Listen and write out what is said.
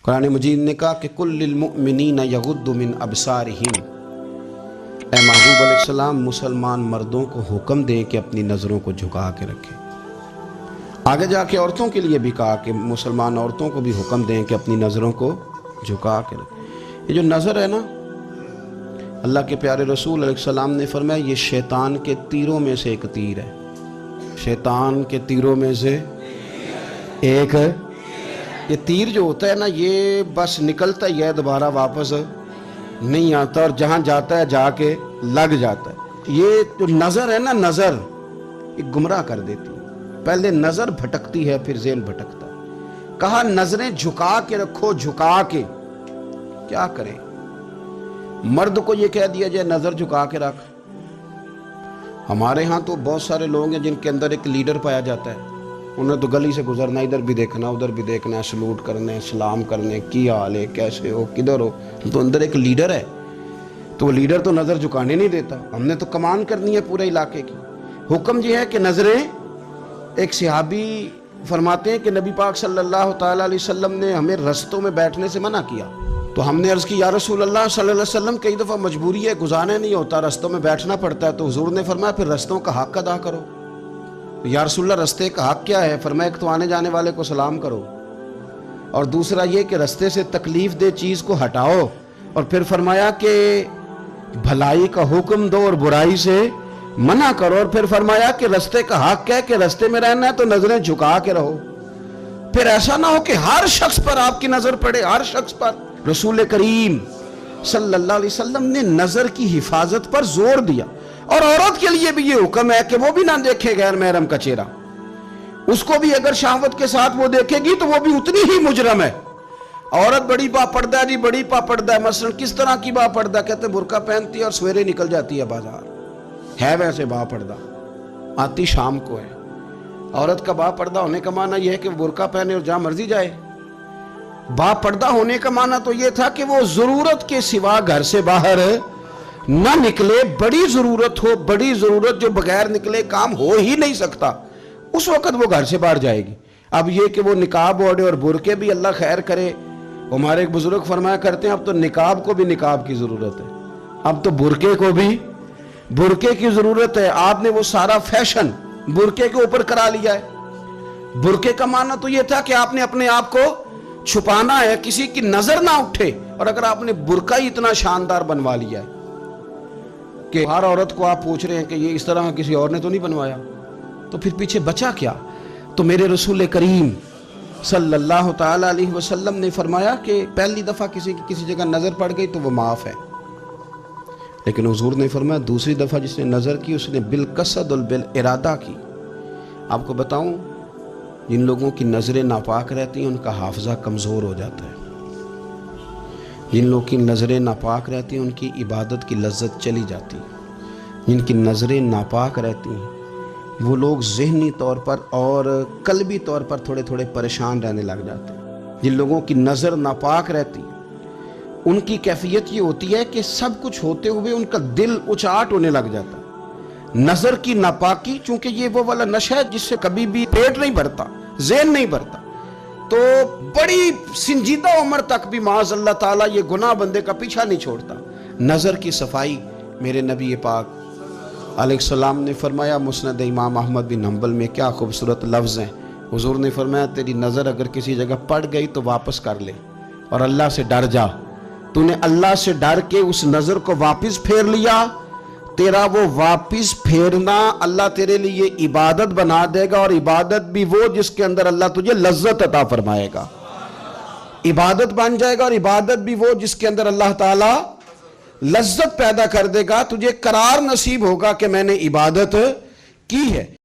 قرآن مجید نے کہا کہ کل للمؤمنین یغضوا من ابصارہم، اے محبوب علیہ السلام مسلمان مردوں کو حکم دیں کہ اپنی نظروں کو جھکا کے رکھیں۔ آگے جا کے عورتوں کے لیے بھی کہا کہ مسلمان عورتوں کو بھی حکم دیں کہ اپنی نظروں کو جھکا کے رکھیں۔ یہ جو نظر ہے نا، اللہ کے پیارے رسول علیہ السلام نے فرمایا یہ شیطان کے تیروں میں سے ایک تیر ہے، شیطان کے تیروں میں سے ایک ہے۔ یہ تیر جو ہوتا ہے نا، یہ بس نکلتا ہی ہے، دوبارہ واپس نہیں آتا، اور جہاں جاتا ہے جا کے لگ جاتا ہے۔ یہ جو نظر ہے نا، نظر یہ گمراہ کر دیتی ہے۔ پہلے نظر بھٹکتی ہے، پھر ذہن بھٹکتا ہے۔ کہا نظریں جھکا کے رکھو، جھکا کے۔ کیا کریں؟ مرد کو یہ کہہ دیا جائے نظر جھکا کے رکھ۔ ہمارے ہاں تو بہت سارے لوگ ہیں جن کے اندر ایک لیڈر پایا جاتا ہے، انہیں تو گلی سے گزرنا، ادھر بھی دیکھنا ادھر بھی دیکھنا، سلوٹ کرنے، سلام کرنے، کی حال ہے، کیسے ہو، کدھر ہو، تو اندر ایک لیڈر ہے، تو وہ لیڈر تو نظر جھکانے نہیں دیتا۔ ہم نے تو کمان کرنی ہے پورے علاقے کی۔ حکم یہ ہے کہ نظریں، ایک صحابی فرماتے ہیں کہ نبی پاک صلی اللہ تعالیٰ علیہ وسلم نے ہمیں رستوں میں بیٹھنے سے منع کیا، تو ہم نے عرض کی یا رسول اللہ صلی اللہ علیہ وسلم کئی دفعہ مجبوری ہے، گزارنے نہیں ہوتا، رستوں میں بیٹھنا پڑتا ہے، تو حضور نے فرمایا پھر رستوں کا حق ادا کرو۔ یا رسول اللہ رستے کا حق کیا ہے؟ فرمایا ایک تو آنے جانے والے کو سلام کرو، اور دوسرا یہ کہ رستے سے تکلیف دہ چیز کو ہٹاؤ، اور پھر فرمایا کہ بھلائی کا حکم دو اور برائی سے منع کرو، اور پھر فرمایا کہ رستے کا حق ہے کہ رستے میں رہنا ہے تو نظریں جھکا کے رہو۔ پھر ایسا نہ ہو کہ ہر شخص پر آپ کی نظر پڑے، ہر شخص پر۔ رسول کریم صلی اللہ علیہ وسلم نے نظر کی حفاظت پر زور دیا، اور عورت کے لیے بھی یہ حکم ہے کہ وہ بھی نہ دیکھے غیر محرم کا چہرہ۔ اس کو بھی اگر شہوت کے ساتھ وہ دیکھے گی تو وہ بھی اتنی ہی مجرم ہے۔ عورت بڑی با پردہ ہے جی، بڑی با پردہ ہے، مثلا کس طرح کی با پردہ؟ کہتے ہیں برقع پہنتی ہے اور سویرے نکل جاتی ہے بازار، ہے ویسے با پردہ، آتی شام کو ہے۔ عورت کا با پردہ ہونے کا معنی یہ ہے کہ وہ برقع پہنے اور جہاں مرضی جائے۔ با پردہ ہونے کا معنی تو یہ تھا کہ وہ ضرورت کے سوا گھر سے باہر نہ نکلے، بڑی ضرورت ہو، بڑی ضرورت جو بغیر نکلے کام ہو ہی نہیں سکتا، اس وقت وہ گھر سے باہر جائے گی۔ اب یہ کہ وہ نقاب اوڑھے اور برقعے بھی اللہ خیر کرے، ہمارے ایک بزرگ فرمایا کرتے ہیں اب تو نقاب کو بھی نقاب کی ضرورت ہے، اب تو برقعے کو بھی برقعے کی ضرورت ہے۔ آپ نے وہ سارا فیشن برقعے کے اوپر کرا لیا ہے۔ برقعے کا معنی تو یہ تھا کہ آپ نے اپنے آپ کو چھپانا ہے، کسی کی نظر نہ اٹھے، اور اگر آپ نے برقع ہی اتنا شاندار بنوا لیا ہے کہ ہر عورت کو آپ پوچھ رہے ہیں کہ یہ اس طرح کسی اور نے تو نہیں بنوایا، تو پھر پیچھے بچا کیا؟ تو میرے رسول کریم صلی اللہ تعالیٰ علیہ وسلم نے فرمایا کہ پہلی دفعہ کسی کی کسی جگہ نظر پڑ گئی تو وہ معاف ہے، لیکن حضور نے فرمایا دوسری دفعہ جس نے نظر کی اس نے بالقصد اور بالارادہ کی۔ آپ کو بتاؤں، جن لوگوں کی نظریں ناپاک رہتی ہیں ان کا حافظہ کمزور ہو جاتا ہے، جن لوگوں کی نظریں ناپاک رہتی ہیں ان کی عبادت کی لذت چلی جاتی ہے، جن کی نظریں ناپاک رہتی ہیں وہ لوگ ذہنی طور پر اور قلبی طور پر تھوڑے تھوڑے پریشان رہنے لگ جاتے ہیں۔ جن لوگوں کی نظر ناپاک رہتی ہے ان کی کیفیت یہ ہوتی ہے کہ سب کچھ ہوتے ہوئے ان کا دل اچاٹ ہونے لگ جاتا ہے۔ نظر کی ناپاکی، چونکہ یہ وہ والا نشہ ہے جس سے کبھی بھی پیٹ نہیں بھرتا، ذہن نہیں بھرتا، تو بڑی سنجیدہ عمر تک بھی معاذ اللہ تعالیٰ یہ گناہ بندے کا پیچھا نہیں چھوڑتا۔ نظر کی صفائی، میرے نبی پاک علیہ السلام نے فرمایا، مسند امام احمد بن حنبل میں کیا خوبصورت لفظ ہیں، حضور نے فرمایا تیری نظر اگر کسی جگہ پڑ گئی تو واپس کر لے اور اللہ سے ڈر جا۔ تو نے اللہ سے ڈر کے اس نظر کو واپس پھیر لیا، تیرا وہ واپس پھیرنا اللہ تیرے لیے عبادت بنا دے گا، اور عبادت بھی وہ جس کے اندر اللہ تجھے لذت عطا فرمائے گا۔ عبادت بن جائے گا، اور عبادت بھی وہ جس کے اندر اللہ تعالیٰ لذت پیدا کر دے گا، تجھے قرار نصیب ہوگا کہ میں نے عبادت کی ہے۔